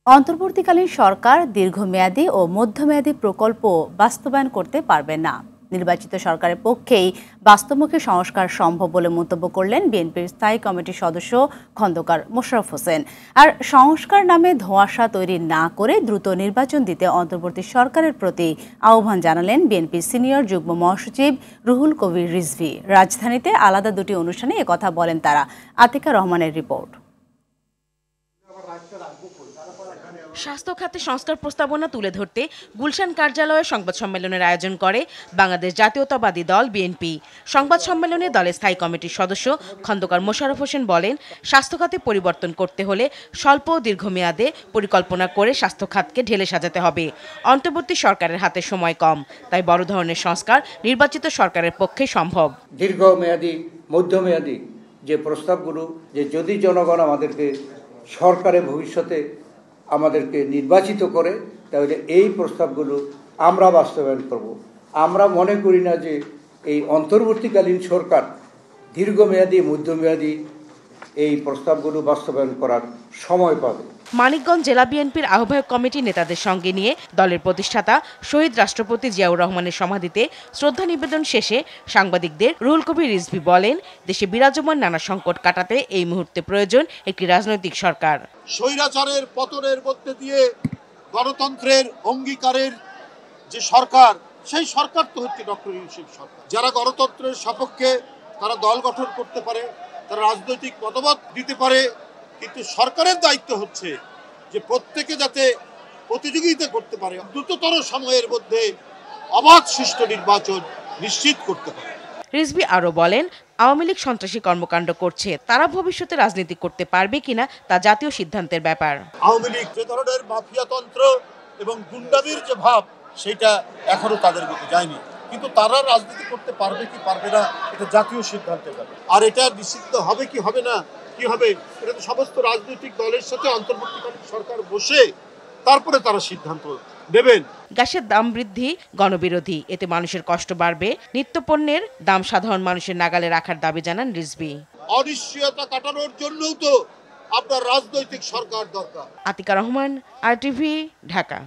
অন্তর্বর্তীকালীন সরকার দীর্ঘমেয়াদী ও মধ্যমেয়াদী প্রকল্প বাস্তবায়ন করতে পারবে না। নির্বাচিত সরকারের পক্ষেই বাস্তবমুখী সংস্কার সম্ভব বলে মন্তব্য করলেন বিএনপির স্থায়ী কমিটির সদস্য খন্দকার মোশাররফ হোসেন। আর সংস্কার নামে ধোঁয়াশা তৈরি না করে দ্রুত নির্বাচন দিতে অন্তর্বর্তী সরকারের প্রতি আহ্বান জানালেন বিএনপির সিনিয়র যুগ্ম মহাসচিব রুহুল কবির রিজভী। রাজধানীতে আলাদা দুটি অনুষ্ঠানে একথা বলেন তারা। আতিকা রহমানের রিপোর্ট। স্বাস্থ্য খাতে সংস্কার প্রস্তাবনা তুলে ধরতে গুলশান কার্যালয়ে সংবাদ সম্মেলনের আয়োজন করে বাংলাদেশ জাতীয়তাবাদী দল বিএনপি। সংবাদ সম্মেলনে দলের স্থায়ী কমিটির সদস্য খন্দকার মোশাররফ হোসেন বলেন, স্বাস্থ্য খাতে পরিবর্তন করতে হলে স্বল্প ও দীর্ঘমেয়াদে পরিকল্পনা করে স্বাস্থ্য খাতকে ঢেলে সাজাতে হবে। অন্তর্বর্তী সরকারের হাতে সময় কম, তাই বড় ধরনের সংস্কার নির্বাচিত সরকারের পক্ষে সম্ভব। দীর্ঘমেয়াদী মধ্যমেয়াদী যে প্রস্তাবগুলো, যে যদি জনগণ আমাদেরকে সরকারে ভবিষ্যতে আমাদেরকে নির্বাচিত করে, তাহলে এই প্রস্তাবগুলো আমরা বাস্তবায়ন করব। আমরা মনে করি না যে এই অন্তর্বর্তীকালীন সরকার দীর্ঘমেয়াদী মধ্যমেয়াদী এই প্রস্তাবগুলো বাস্তবায়ন করার সময় পাবে। মানিকগঞ্জ জেলা বিএনপির আহ্বায়ক কমিটির নেতাদের সঙ্গে নিয়ে দলের প্রতিষ্ঠাতা শহীদ রাষ্ট্রপতি জিয়াউর রহমানের সমাধিতে শ্রদ্ধা নিবেদন শেষে সাংবাদিকদের রুহুল কবির রিজভী বলেন, দেশে বিরাজমান নানা সংকট কাটাতে এই মুহূর্তে প্রয়োজন একটি রাজনৈতিক সরকার। স্বৈরাচারের পতনের মধ্যে দিয়ে গণতন্ত্রের অঙ্গীকারের যে সরকার, সেই সরকার তো হচ্ছে ডক্টর ইউনূসের সরকার। যারা গণতন্ত্রের সপক্ষে, তারা দল গঠন করতে পারে, তারা রাজনৈতিক মতামত দিতে পারে, কিন্তু সরকারের দায়িত্ব হচ্ছে যে প্রত্যেকে যাতে প্রতিযোগিতা করতে পারে, দ্রুততর সময়ের মধ্যে অবাধ সুষ্ঠু নির্বাচন নিশ্চিত করতে পারে। রিজভী আরও বলেন, আওয়ামী লীগ সন্ত্রাসী কর্মকাণ্ড করছে, তারা ভবিষ্যতে রাজনীতি করতে পারবে কিনা তা জাতীয় সিদ্ধান্তের ব্যাপার। আওয়ামী লীগ যে ধরনের মাফিয়াতন্ত্র এবং গুন্ডামির যে ভাব, সেটা এখনো তাদের মধ্যে যায়নি, কিন্তু তারা রাজনীতি করতে পারবে কি পারবে না, এটা জাতীয় সিদ্ধান্তের ব্যাপার। আর এটা নিষিদ্ধ হবে কি হবে না, কি হবে, এটা তো সমস্ত রাজনৈতিক দলের সাথে অন্তর্বর্তীকালীন সরকার বসে তারপরে তারা সিদ্ধান্ত নেবেন। গ্যাসের দাম বৃদ্ধি গণবিরোধী, এতে মানুষের কষ্ট বাড়বে। নিত্যপণ্যের দাম সাধারণ মানুষের নাগালে রাখার দাবি জানান রিজভী। অনিশ্চয়তা কাটানোর জন্যও তো আপনার রাজনৈতিক সরকার দরকার। আতিকা রহমান, RTV, ঢাকা।